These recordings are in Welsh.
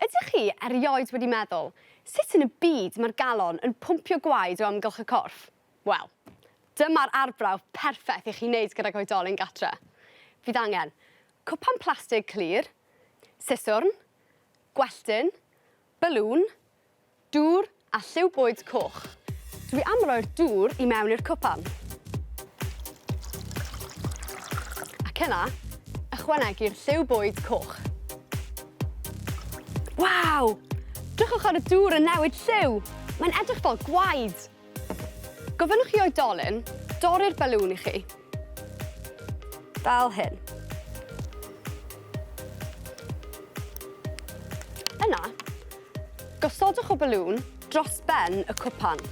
Ydych chi erioed wedi meddwl, sut yn y byd mae'r galon yn pwmpio gwaed o amgylch y corff? Wel, dyma'r arbrawf perffaith i chi wneud gyda'r oedolyn gatre. Fydd angen cwpan plastig clir, siswrn, gwelltyn, balwn, dŵr a lliw bwyd coch. Dwi am roi'r dŵr i mewn i'r cwpan. Ac yna, ychwanegu'r lliw bwyd coch. Waw! Drychwch ar y dŵr yn newid lliw. Mae'n edrych fel gwaed. Gofynnwch chi oedolyn, dorri'r balwn i chi. Fel hyn. Yna, gosodwch o balwn dros ben y cwpan.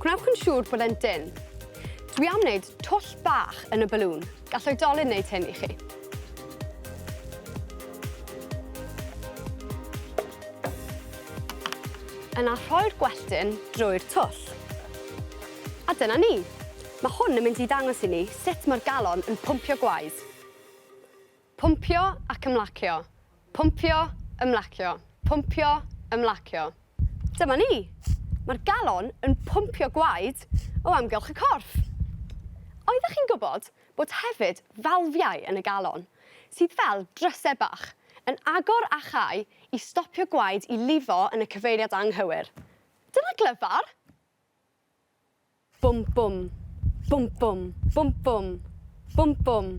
Gwnewch yn siŵr bod e'n dyn. Dwi am wneud twll bach yn y balwn. Gall oedolyn wneud hyn i chi. Yna rhoi'r gwelltyn drwy'r twll. A dyna ni. Mae hwn yn mynd i ddangos i ni sut mae'r galon yn pwmpio gwaed. Pwmpio ac ymlacio. Pwmpio, ymlacio. Pwmpio, ymlacio. Dyma ni. Mae'r galon yn pwmpio gwaed o amgylch y corff. Oeddech chi'n gwybod bod hefyd falfiau yn y galon, sydd fel drysau bach, yn agor a chau i stopio gwaed i lifo yn y cyfeiriad anghywir. Dyna glyfar. Bwm bwm, bwm bwm, bwm bwm, bwm bwm.